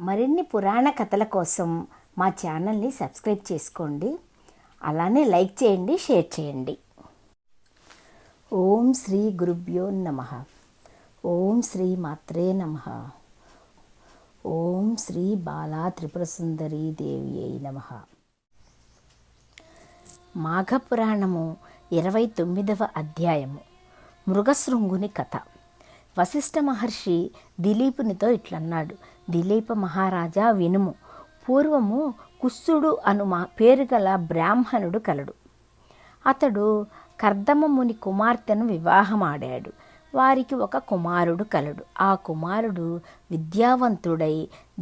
మరిన్ని పురాణ కథల కోసం మా ఛానల్ని సబ్స్క్రైబ్ చేసుకోండి. అలానే లైక్ చేయండి, షేర్ చేయండి. ఓం శ్రీ గురుభ్యో నమః. ఓం శ్రీ మాత్రే నమః. ఓం శ్రీ బాలా త్రిపుర సుందరీ దేవి అయి నమః. మాఘపురాణము 29వ అధ్యాయము. మృగశృంగుని కథ. వశిష్ఠ మహర్షి దిలీపునితో ఇట్లన్నాడు: దిలీప మహారాజా వినుము. పూర్వము కుస్సుడు అను పేరు గల బ్రాహ్మణుడు కలడు. అతడు కర్దమముని కుమార్తెను వివాహమాడాడు. వారికి ఒక కుమారుడు కలడు. ఆ కుమారుడు విద్యావంతుడై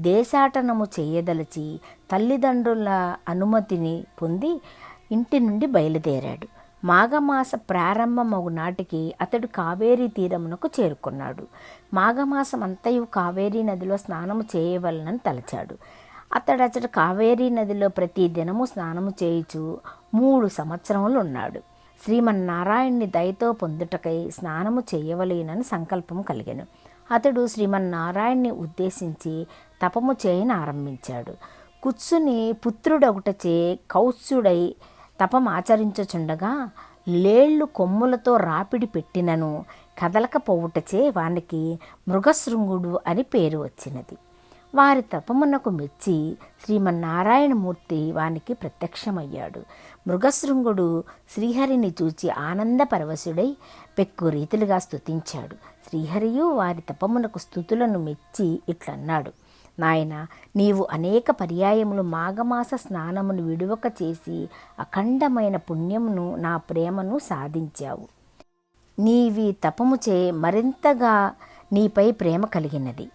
దేశాటనము చేయదలచి తల్లిదండ్రుల అనుమతిని పొంది ఇంటి నుండి బయలుదేరాడు. మాఘమాస ప్రారంభమగు నాటికి అతడు కావేరీ తీరమునకు చేరుకున్నాడు. మాఘమాసం అంతయు కావేరీ నదిలో స్నానము చేయవలనని తలచాడు. అతడు కావేరీ నదిలో ప్రతి దినము స్నానము చేయుచు 3 సంవత్సరములు ఉన్నాడు. శ్రీమన్నారాయణుని దయతో పొందుటకై స్నానము చేయవలేనని సంకల్పం కలిగెను. అతడు శ్రీమన్నారాయణ్ణి ఉద్దేశించి తపము చేయని ఆరంభించాడు. కుత్సుని పుత్రుడొకటచే కౌత్సుడై తపమాచరించుచుండగా లేళ్లు కొమ్ములతో రాపిడి పెట్టినను కదలకపోవుటచే వానికి మృగశృంగుడు అని పేరు వచ్చినది. వారి తపమునకు మెచ్చి శ్రీమన్నారాయణమూర్తి వానికి ప్రత్యక్షమయ్యాడు. మృగశృంగుడు శ్రీహరిని చూచి ఆనందపరవశుడై పెక్కు రీతులుగా స్తుతించాడు. శ్రీహరియు వారి తపమునకు స్తుతులను మెచ్చి ఇట్లన్నాడు: నాయన, నీవు అనేక పర్యాయములు మాఘమాస స్నానమును విడువక చేసి అఖండమైన పుణ్యమును నా ప్రేమను సాధించావు. నీవి తపముచే మరింతగా నీపై ప్రేమ కలిగినది.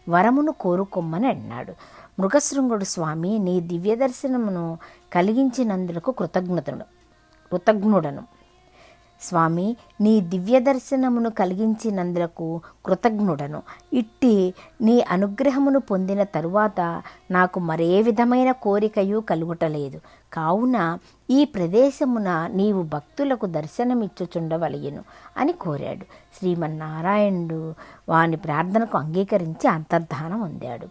వరమును కోరుకొమ్మని అన్నాడు. మృగశృంగుడు: స్వామి, నీ దివ్య దర్శనమును కలిగించినందులకు కృతజ్ఞుడను. స్వామి, నీ దివ్య దర్శనమును కలిగించినందులకు కృతజ్ఞుడను. ఇట్టి నీ అనుగ్రహమును పొందిన తరువాత నాకు మరే విధమైన కోరికయు కలుగుటలేదు. కావున ఈ ప్రదేశమున నీవు భక్తులకు దర్శనమిచ్చుచుండవలయను అని కోరాడు. శ్రీమన్నారాయణుడు వాని ప్రార్థనకు అంగీకరించి అంతర్ధానం పొందాడు.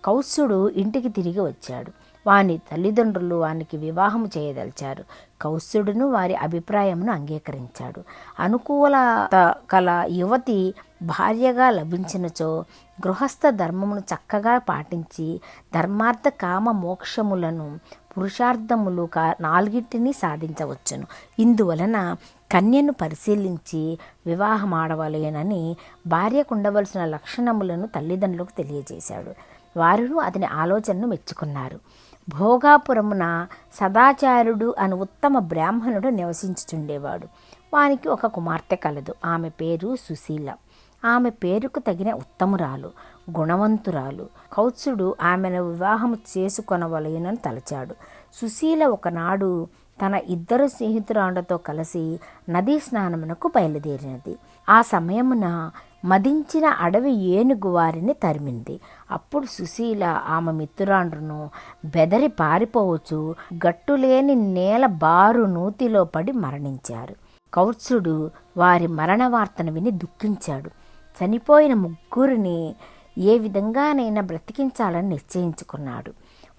కౌత్సుడు ఇంటికి తిరిగి వచ్చాడు. వాని తల్లిదండ్రులు వానికి వివాహము చేయదలిచారు. కౌత్సుడును వారి అభిప్రాయమును అంగీకరించాడు. అనుకూలత కల యువతి భార్యగా లభించినచో గృహస్థ ధర్మమును చక్కగా పాటించి ధర్మార్థ కామ మోక్షములను పురుషార్థములు 4 సాధించవచ్చును. ఇందువలన కన్యను పరిశీలించి వివాహమాడవలేనని భార్యకు ఉండవలసిన లక్షణములను తల్లిదండ్రులకు తెలియజేశాడు. వారు అతని ఆలోచనను మెచ్చుకున్నారు. భోగాపురమున సదాచారుడు అను ఉత్తమ బ్రాహ్మణుడు నివసించుచుండేవాడు. వానికి ఒక కుమార్తె కలదు. ఆమె పేరు సుశీల. ఆమె పేరుకు తగిన ఉత్తమురాలు, గుణవంతురాలు. కౌత్సుడు ఆమెను వివాహము చేసుకొనవలెనని తలచాడు. సుశీల ఒకనాడు తన 2 స్నేహితురాళ్లతో కలిసి నదీ స్నానమునకు బయలుదేరినది. ఆ సమయమున మదించిన అడవి ఏనుగు వారిని తరిమింది. అప్పుడు సుశీల ఆమె మిత్రురాండ్రును బెదరి పారిపోవచ్చు గట్టులేని నేల బారు నూతిలో పడి మరణించారు. కౌత్సుడు వారి మరణ వార్తను విని దుఃఖించాడు. చనిపోయిన 3 ఏ విధంగానైనా బ్రతికించాలని నిశ్చయించుకున్నాడు.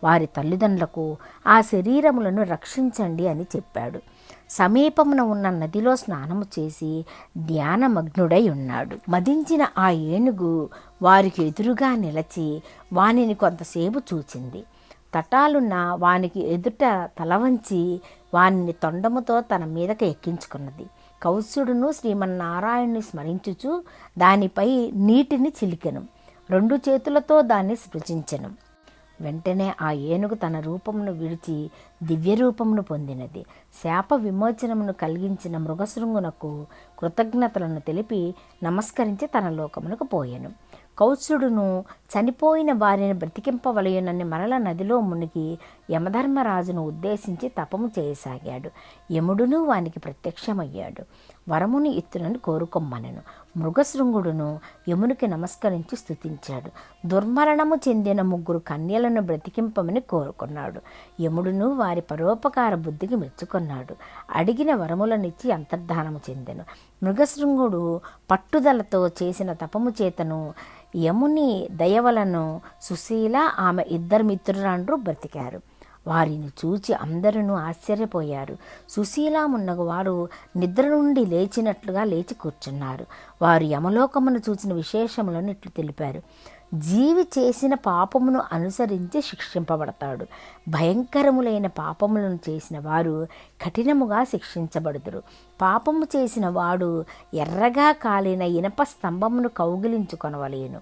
వారి తల్లిదండ్రులకు ఆ శరీరములను రక్షించండి అని చెప్పాడు. సమీపమున ఉన్న నదిలో స్నానము చేసి ధ్యానమగ్నుడై ఉన్నాడు. మదించిన ఆ ఏనుగు వారికి ఎదురుగా నిలచి వానిని కొంతసేపు చూచింది. తటాలున్న వానికి ఎదుట తలవంచి వానిని తొండముతో తన మీదకి ఎక్కించుకున్నది. కౌత్సుడును శ్రీమన్నారాయణుని స్మరించుచు దానిపై నీటిని చిలికెను. 2 చేతులతో దాన్ని స్పృశించెను. వెంటనే ఆ ఏనుగు తన రూపమును విడిచి దివ్య రూపమును పొందినది. శాప విమోచనమును కలిగించిన మృగశృంగునకు కృతజ్ఞతలను తెలిపి నమస్కరించి తన లోకమునకు పోయెను. కౌత్సుడును చనిపోయిన వారిని బ్రతికింపవలయునని మరల నదిలో మునిగి యమధర్మరాజును ఉద్దేశించి తపము చేయసాగాడు. యముడును వానికి ప్రత్యక్షమయ్యాడు. వరముని ఇత్తునని కోరుకొమ్మనెను. మృగశృంగుడును యమునికి నమస్కరించి స్తుతించాడు. దుర్మరణము చెందిన 3 కన్యలను బ్రతికింపమని కోరుకున్నాడు. యముడును వారి పరోపకార బుద్ధికి మెచ్చుకున్నాడు. అడిగిన వరములనిచ్చి అంతర్ధానము చెందెను. మృగశృంగుడు పట్టుదలతో చేసిన తపము చేతను యముని దయవలను సుశీల ఆమె 2 మిత్రురాండ్రు బ్రతికారు. వారిని చూచి అందరూ ఆశ్చర్యపోయారు. సుశీలామున్నగు వారు నిద్ర నుండి లేచినట్లుగా లేచి కూర్చున్నారు. వారు యమలోకమును చూసిన విశేషములను ఇట్లు తెలిపారు. జీవి చేసిన పాపమును అనుసరించి శిక్షింపబడతాడు. భయంకరములైన పాపములను చేసిన వారు కఠినముగా శిక్షించబడుదురు. పాపము చేసిన వాడు ఎర్రగా కాలిన ఇనప స్తంభమును కౌగిలించుకొనవలేను.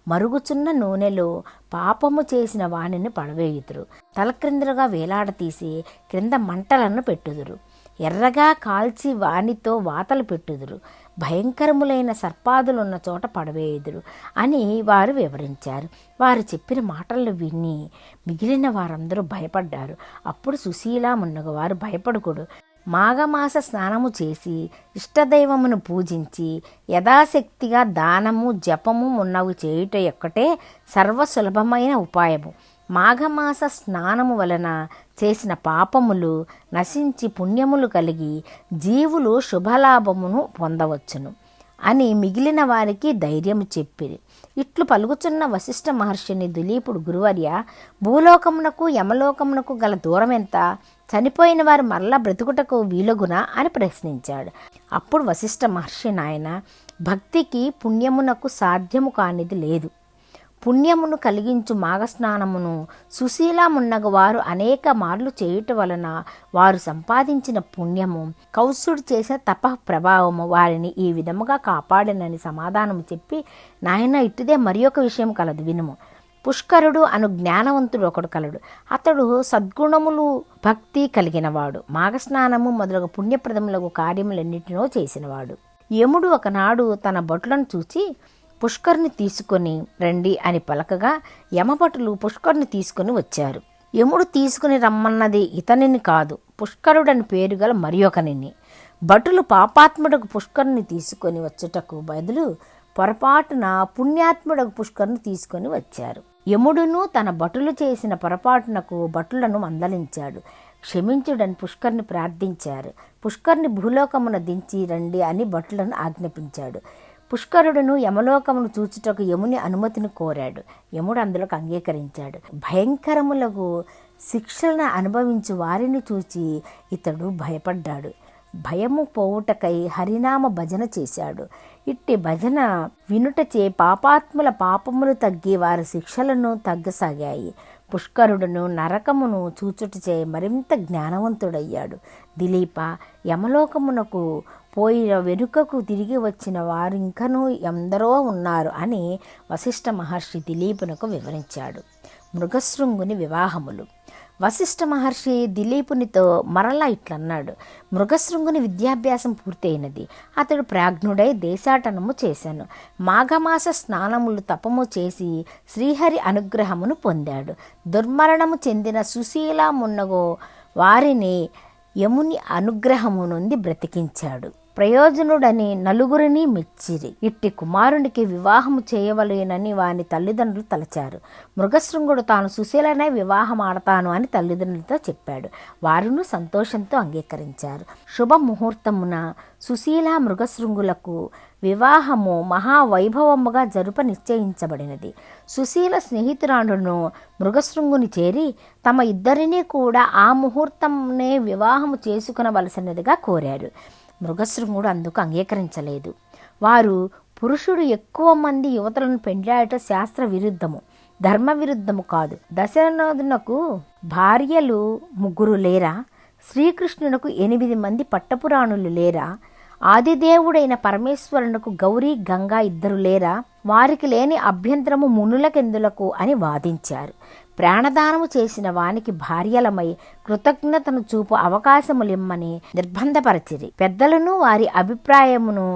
మరుగుచున్న నూనెలో పాపము చేసిన వాణిని పడవేయుదురు. తలక్రిందులుగా వేలాడతీసి క్రింద మంటలను పెట్టుదురు. ఎర్రగా కాల్చి వానితో వాతలు పెట్టుదురు. భయంకరములైన సర్పాదులున్న చోట పడవేయుదురు అని వారు వివరించారు. వారు చెప్పిన మాటలు విని మిగిలిన వారందరూ భయపడ్డారు. అప్పుడు సుశీలామున్నగు వారు భయపడకూడదు, మాఘమాస స్నానము చేసి ఇష్టదైవమును పూజించి యథాశక్తిగా దానము జపము ఉన్నవి చేయుట ఒక్కటే సర్వసులభమైన ఉపాయము. మాఘమాస స్నానము వలన చేసిన పాపములు నశించి పుణ్యములు కలిగి జీవులు శుభలాభమును పొందవచ్చును అని మిగిలిన వారికి ధైర్యము చెప్పిరి. ఇట్లు పలుకుచున్న వశిష్ఠ మహర్షిని దిలీపుడు, గురువర్య, భూలోకమునకు యమలోకమునకు గల దూరం ఎంత? చనిపోయిన వారు మరలా బ్రతుకుటకు వీలుగునా అని ప్రశ్నించాడు. అప్పుడు వశిష్ఠ మహర్షి, నాయన, భక్తికి పుణ్యమునకు సాధ్యము కానిది లేదు. పుణ్యమును కలిగించు మాఘస్నానమును సుశీలమున్నగు వారు అనేక మార్లు చేయుట వలన వారు సంపాదించిన పుణ్యము, కౌసుడు చేసిన తప ప్రభావము వారిని ఈ విధముగా కాపాడినని సమాధానము చెప్పి, నాయన, ఇటుదే మరి ఒక విషయం కలదు, వినుము. పుష్కరుడు అను జ్ఞానవంతుడు ఒకడు కలడు. అతడు సద్గుణములు భక్తి కలిగినవాడు. మాఘస్నానము మొదలగు పుణ్యప్రదములకు కార్యములన్నిటినో చేసినవాడు. యముడు ఒకనాడు తన భటులను చూచి, పుష్కరుని తీసుకొని రండి అని పలకగా యమభటులు పుష్కరుని తీసుకుని వచ్చారు. యముడు తీసుకుని రమ్మన్నది ఇతనిని కాదు, పుష్కరుడని పేరు గల మరి ఒకనిని. భటులు పాపాత్ముడకు పుష్కరుని తీసుకొని వచ్చుటకు బదులు పొరపాటున పుణ్యాత్ముడకు పుష్కరుని తీసుకొని వచ్చారు. యముడును తన భటులు చేసిన పొరపాటునకు భటులను మందలించాడు. క్షమించుడని పుష్కరుని ప్రార్థించారు. పుష్కరుని భూలోకమున దించి రండి అని భటులను ఆజ్ఞాపించాడు. పుష్కరుడును యమలోకమును చూచుటకు యముని అనుమతిని కోరాడు. యముడు అందులోకి అంగీకరించాడు. భయంకరములకు శిక్షలను అనుభవించు వారిని చూచి ఇతడు భయపడ్డాడు. భయము పోవుటకై హరినామ భజన చేశాడు. ఇట్టి భజన వినుటచే పాపాత్ముల పాపములు తగ్గి వారి శిక్షలను తగ్గసాగాయి. పుష్కరుడును నరకమును చూచుటచే మరింత జ్ఞానవంతుడయ్యాడు. దిలీప, యమలోకమునకు పోయిన వెనుకకు తిరిగి వచ్చిన వారు ఇంకనూ ఎందరో ఉన్నారు అని వశిష్ఠ మహర్షి దిలీపునకు వివరించాడు. మృగశృంగుని వివాహములు. వశిష్ఠ మహర్షి దిలీపునితో మరలా ఇట్లన్నాడు. మృగశృంగుని విద్యాభ్యాసం పూర్తయినది. అతడు ప్రాజ్ఞుడై దేశాటనము చేశాను. మాఘమాస స్నానములు తపము చేసి శ్రీహరి అనుగ్రహమును పొందాడు. దుర్మరణము చెందిన సుశీలమున్నగో వారిని యముని అనుగ్రహము నుండి బ్రతికించాడు. ప్రయోజనుడని నలుగురిని మెచ్చిరి. ఇట్టి కుమారునికి వివాహము చేయవలేనని వాని తల్లిదండ్రులు తలచారు. మృగశృంగుడు తాను సుశీలనే వివాహం ఆడతాను అని తల్లిదండ్రులతో చెప్పాడు. వారును సంతోషంతో అంగీకరించారు. శుభముహూర్తమున సుశీల మృగశృంగులకు వివాహము మహావైభవముగా జరుప నిశ్చయించబడినది. సుశీల స్నేహితురాండును మృగశృంగుని చేరి తమ ఇద్దరినీ కూడా ఆ ముహూర్తంనే వివాహము చేసుకునవలసినదిగా కోరారు. మృగశృంగుడు అందుకు అంగీకరించలేదు. వారు పురుషుడు ఎక్కువ మంది యువతులను పెండ్లాడట శాస్త్ర విరుద్ధము, ధర్మ విరుద్ధము కాదు. దశరథునకు భార్యలు 3 లేరా? శ్రీకృష్ణునకు 8 మంది పట్టపురాణులు లేరా? ఆదిదేవుడైన పరమేశ్వరునకు గౌరీ గంగా 2 లేరా? వారికి లేని అభ్యంతరము మునులకెందులకు అని వాదించారు. ప్రాణదానము చేసిన వానికి భార్యలమై కృతజ్ఞతను చూపు అవకాశములిమ్మని నిర్బంధపరచిరి. పెద్దలను వారి అభిప్రాయమును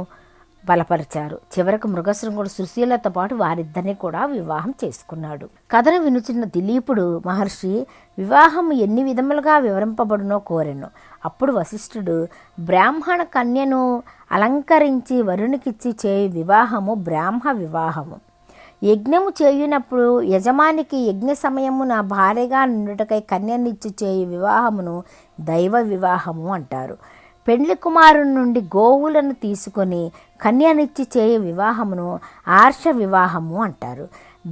బలపరిచారు. చివరకు మృగశృంగుడు సుశీలతో పాటు వారిద్దరిని కూడా వివాహం చేసుకున్నాడు. కథను వినుచున్న దిలీపుడు మహర్షి వివాహం ఎన్ని విధములుగా వివరింపబడునో కోరెను. అప్పుడు వశిష్ఠుడు, బ్రాహ్మణ కన్యను అలంకరించి వరునికిచ్చి చేయు వివాహము బ్రాహ్మ వివాహము. యజ్ఞము చేయునప్పుడు యజమానికి యజ్ఞ సమయమున భార్యగా నుండుటకై కన్యనిచ్చి చేయు వివాహమును దైవ వివాహము అంటారు. పెండ్లి కుమారుని నుండి గోవులను తీసుకొని కన్యనిచ్చి చేయు వివాహమును ఆర్ష వివాహము అంటారు.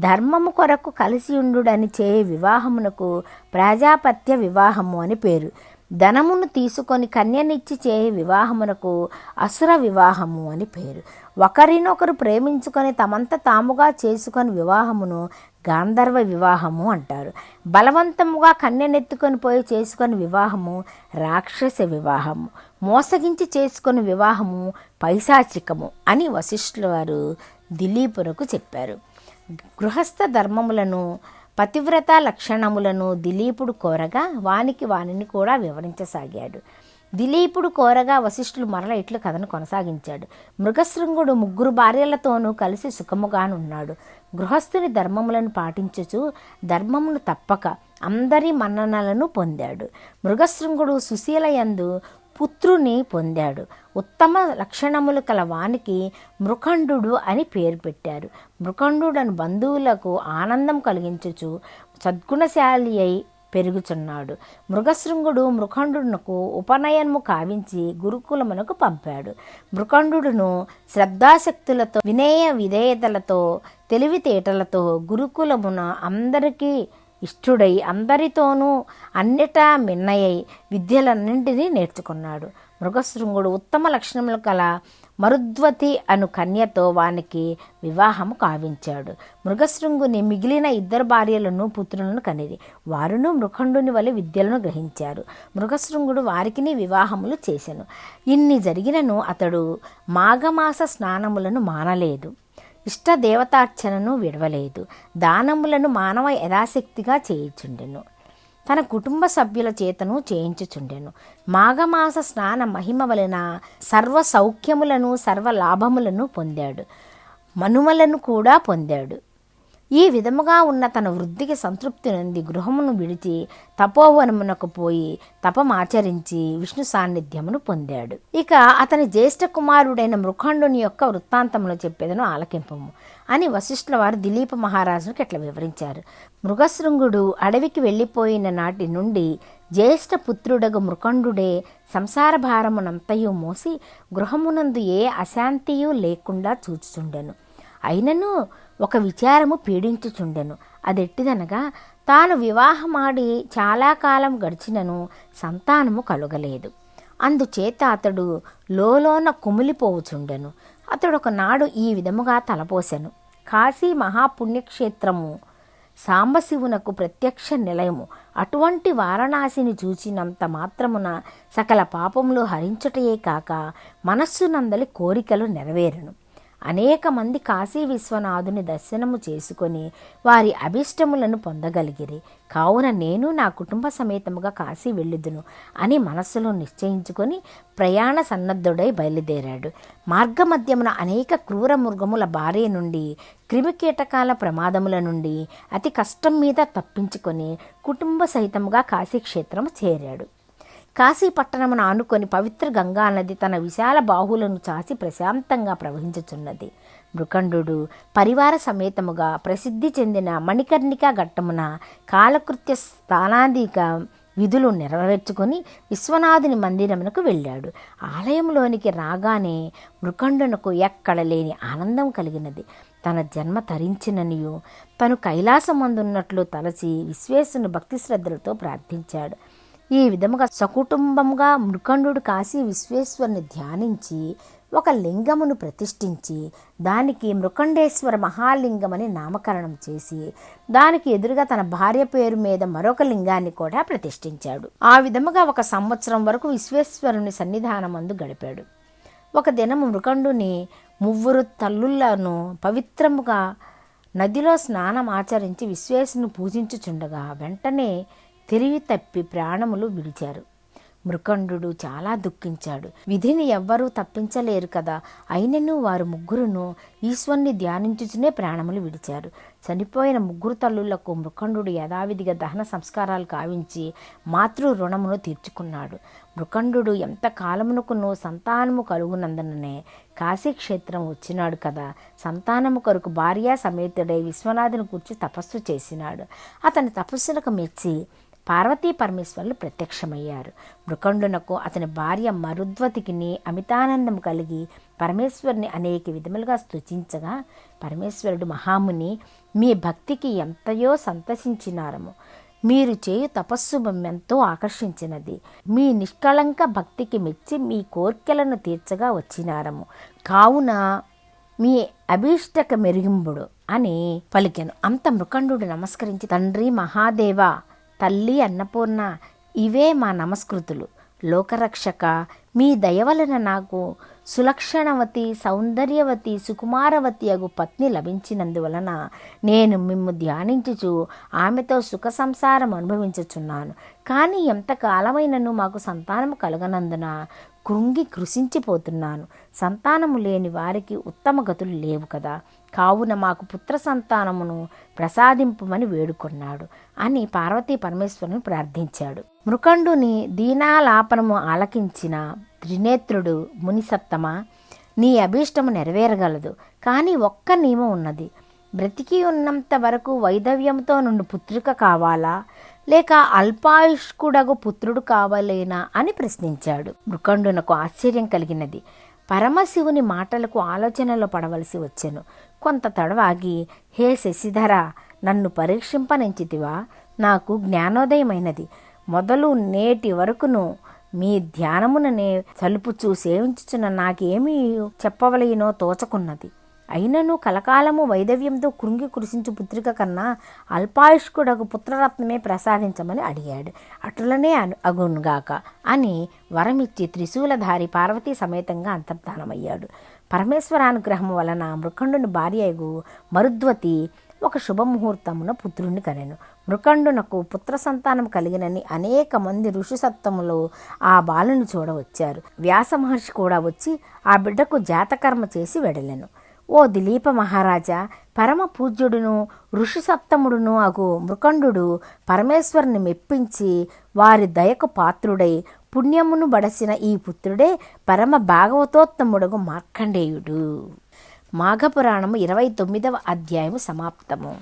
ధర్మము కొరకు కలిసి ఉండుడని చేయు వివాహమునకు ప్రజాపత్య వివాహము అని పేరు. ధనమును తీసుకొని కన్యనిచ్చి చేయు వివాహమునకు అసుర వివాహము అని పేరు. ఒకరినొకరు ప్రేమించుకొని తమంత తాముగా చేసుకొని వివాహమును గాంధర్వ వివాహము అంటారు. బలవంతముగా కన్యనెత్తుకొని పోయి చేసుకొని వివాహము రాక్షస వివాహము. మోసగించి చేసుకొని వివాహము పైశాచికము అని వశిష్ఠుల వారు దిలీపునకు చెప్పారు. గృహస్థ ధర్మములను పతివ్రత లక్షణములను దిలీపుడు కోరగా వానిని కూడా వివరించసాగాడు. దిలీపుడు కోరగా వశిష్ఠులు మరల ఇట్లు కథను కొనసాగించాడు. మృగశృంగుడు 3 భార్యలతోనూ కలిసి సుఖముగానున్నాడు. గృహస్థుని ధర్మములను పాటించుచు ధర్మమును తప్పక అందరి మన్ననలను పొందాడు. మృగశృంగుడు సుశీలయందు పుత్రుని పొందాడు. ఉత్తమ లక్షణములు కల వానికి మృఖండు అని పేరు పెట్టారు. మృఖండుడను బంధువులకు ఆనందం కలిగించుచు సద్గుణశాలి అయి పెరుగుచున్నాడు. మృగశృంగుడు మృఖండునకు ఉపనయనము కావించి గురుకులమునకు పంపాడు. మృఖండును శ్రద్ధాశక్తులతో వినయ విధేయతలతో తెలివితేటలతో గురుకులమున అందరికీ ఇష్టుడై అందరితోనూ అన్నిటా మిన్నయై విద్యలన్నింటినీ నేర్చుకున్నాడు. మృగశృంగుడు ఉత్తమ లక్షణములు కల మరుద్వతి అను కన్యతో వానికి వివాహము కావించాడు. మృగశృంగుని మిగిలిన 2 భార్యలను పుత్రులను కనిరి. వారును మృఖండుని వలె విద్యలను గ్రహించారు. మృగశృంగుడు వారికిని వివాహములు చేసెను. ఇన్ని జరిగినను అతడు మాఘమాస స్నానములను మానలేదు. ఇష్ట దేవతార్చనను విడవలేదు. దానములను మానవ యథాశక్తిగా చేయుచుండెను. తన కుటుంబ సభ్యుల చేతను చేయించుచుండెను. మాఘమాస స్నాన మహిమ వలన సర్వ సౌఖ్యములను సర్వ లాభములను పొందాడు. మనుమలను కూడా పొందాడు. ఈ విధముగా ఉన్న తన వృద్ధికి సంతృప్తి నొంది గృహమును విడిచి తపోవనమునకు పోయి తపమాచరించి విష్ణు సాన్నిధ్యమును పొందాడు. ఇక అతని జ్యేష్ఠ కుమారుడైన మృఖండుని యొక్క వృత్తాంతమును చెప్పేదను ఆలకింపము అని వశిష్ఠుల వారు దిలీప మహారాజునికి ఎట్లా వివరించారు. మృగశృంగుడు అడవికి వెళ్ళిపోయిన నాటి నుండి జ్యేష్ఠ పుత్రుడగు మృఖండుడే సంసార భారమునంతయు మోసి గృహమునందు ఏ అశాంతియు లేకుండా చూచుచుండెను. అయినను ఒక విచారము పీడించుచుండెను. అదెట్టిదనగా తాను వివాహమాడి చాలా కాలం గడిచినను సంతానము కలుగలేదు. అందుచేత అతడు లోలోన కుమిలిపోవుచుండెను. అతడు ఒకనాడు ఈ విధముగా తలపోసెను. కాశీ మహాపుణ్యక్షేత్రము సాంబశివునకు ప్రత్యక్ష నిలయము. అటువంటి వారణాసిని చూచినంత మాత్రమున సకల పాపములు హరించుటయే కాక మనస్సునందలి కోరికలు నెరవేరును. అనేక మంది కాశీ విశ్వనాథుని దర్శనము చేసుకొని వారి అభిష్టములను పొందగలిగిరి. కావున నేను నా కుటుంబ సమేతముగా కాశీ వెళ్ళుదును అని మనస్సులో నిశ్చయించుకొని ప్రయాణ సన్నద్ధుడై బయలుదేరాడు. మార్గమధ్యమున అనేక క్రూర మృగముల బారి నుండి క్రిమికీటకాల ప్రమాదముల నుండి అతి కష్టం మీద తప్పించుకొని కుటుంబ సహితముగా కాశీక్షేత్రము చేరాడు. కాశీ పట్టణమును ఆనుకొని పవిత్ర గంగా నది తన విశాల బాహులను చాచి ప్రశాంతంగా ప్రవహించుచున్నది. మృఖండు పరివార సమేతముగా ప్రసిద్ధి చెందిన మణికర్ణిక ఘట్టమున కాలకృత్య స్థానాదిక విధులు నెరవేర్చుకొని విశ్వనాథుని మందిరమునకు వెళ్ళాడు. ఆలయంలోనికి రాగానే మృఖండునకు ఎక్కడ లేని ఆనందం కలిగినది. తన జన్మ తరించిననియు తను కైలాసమందున్నట్లు తలచి విశ్వేశ్వరుని భక్తి శ్రద్ధలతో ప్రార్థించాడు. ఈ విధముగా సకుటుంబంగా మృఖండు కాశీ విశ్వేశ్వరుని ధ్యానించి ఒక లింగమును ప్రతిష్ఠించి దానికి మృఖండేశ్వర మహాలింగమని నామకరణం చేసి దానికి ఎదురుగా తన భార్య పేరు మీద మరొక లింగాన్ని కూడా ప్రతిష్ఠించాడు. ఆ విధముగా 1 సంవత్సరం వరకు విశ్వేశ్వరుని సన్నిధానమందు గడిపాడు. ఒక దినము మృఖండుని 3 తల్లులను పవిత్రముగా నదిలో స్నానం ఆచరించి విశ్వేశ్వరుని పూజించుచుండగా వెంటనే తెలివి తప్పి ప్రాణములు విడిచారు. మృకండు చాలా దుఃఖించాడు. విధిని ఎవ్వరూ తప్పించలేరు కదా. అయినను వారు ముగ్గురును ఈశ్వరుని ధ్యానించుచునే ప్రాణములు విడిచారు. చనిపోయిన ముగ్గురు తల్లులకు మృకండు యథావిధిగా దహన సంస్కారాలు కావించి మాతృ రుణమును తీర్చుకున్నాడు. మృకండు ఎంత కాలమునకును సంతానము కలుగునందుననే కాశీక్షేత్రం వచ్చినాడు కదా. సంతానము కొరకు భార్యా సమేతుడై విశ్వనాథుని కూర్చి తపస్సు చేసినాడు. అతని తపస్సులకు మెచ్చి పార్వతీ పరమేశ్వరులు ప్రత్యక్షమయ్యారు. మృకండునకు అతని భార్య మరుద్వతికిని అమితానందం కలిగి పరమేశ్వరుని అనేక విధములుగా స్తుతించగా, పరమేశ్వరుడు మహాముని, మీ భక్తికి ఎంతయో సంతసించినారము. మీరు చేయు తపస్సు మమ్మెంతో ఆకర్షించినది. మీ నిష్కళంక భక్తికి మెచ్చి మీ కోర్కెలను తీర్చగా వచ్చినారము. కావున మీ అభీష్టక మెరుగుంబుడు అని పలికెను. అంత మృకండు నమస్కరించి, తండ్రి మహాదేవ, తల్లి అన్నపూర్ణ, ఇవే మా నమస్కృతులు. లోకరక్షక, మీ దయవలన నాకు సులక్షణవతి, సౌందర్యవతి, సుకుమారవతి అగు పత్ని లభించినందువలన నేను మిమ్ము ధ్యానించుచు ఆమెతో సుఖ సంసారం అనుభవించుచున్నాను. కానీ ఎంతకాలమైనను మాకు సంతానము కలగనందున కృంగి కృషించిపోతున్నాను. సంతానము లేని వారికి ఉత్తమ గతులు లేవు కదా. కావున మాకు పుత్ర సంతానమును ప్రసాదింపుమని వేడుకొన్నాడు అని పార్వతీ పరమేశ్వరుని ప్రార్థించాడు. మృకండుని దీనాలాపనము ఆలకించిన త్రినేత్రుడు, మునిసత్తమ, నీ అభీష్టము నెరవేరగలదు. కానీ ఒక్క నియమం ఉన్నది. బ్రతికి ఉన్నంత వరకు వైధవ్యంతో నుండి పుత్రిక కావాలా, లేక అల్పాయుష్కుడగు పుత్రుడు కావాలేనా అని ప్రశ్నించాడు. మృకండునకు ఆశ్చర్యం కలిగినది. పరమశివుని మాటలకు ఆలోచనలో పడవలసి వచ్చెను. కొంత తడవాగి, హే శశిధర, నన్ను పరీక్షింపనించితివా? నాకు జ్ఞానోదయమైనది. మొదలు నేటి వరకును మీ ధ్యానముననే సలుపుచూ సేవించుచున్న నాకేమీ చెప్పవలయనో తోచకున్నది. అయినను కలకాలము వైధవ్యంతో కృంగి కృషించు పుత్రిక కన్నా అల్పాయుష్కుడగు పుత్రరత్నమే ప్రసాదించమని అడిగాడు. అటులనే అగునుగాక అని వరమిచ్చి త్రిశూలధారి పార్వతీ సమేతంగా అంతర్ధానమయ్యాడు. పరమేశ్వరానుగ్రహము వలన మృకండుని భార్యగు మరుద్వతి ఒక శుభముహూర్తమున పుత్రుణ్ణి కనెను. మృకండునకు పుత్ర సంతానం కలిగినని అనేక మంది ఋషిసత్తములో ఆ బాలుని చూడవచ్చారు. వ్యాస మహర్షి కూడా వచ్చి ఆ బిడ్డకు జాతకర్మ చేసి వెడలెను. ఓ దిలీప మహారాజా, పరమ పూజ్యుడును ఋషిసత్తముడును అగు మృకండు పరమేశ్వరుని మెప్పించి వారి దయకు పాత్రుడై పుణ్యమును బడసిన ఈ పుత్రుడే పరమ భాగవతోత్తముడుగు మార్కండేయుడు. మాఘపురాణము 29వ అధ్యాయము సమాప్తము.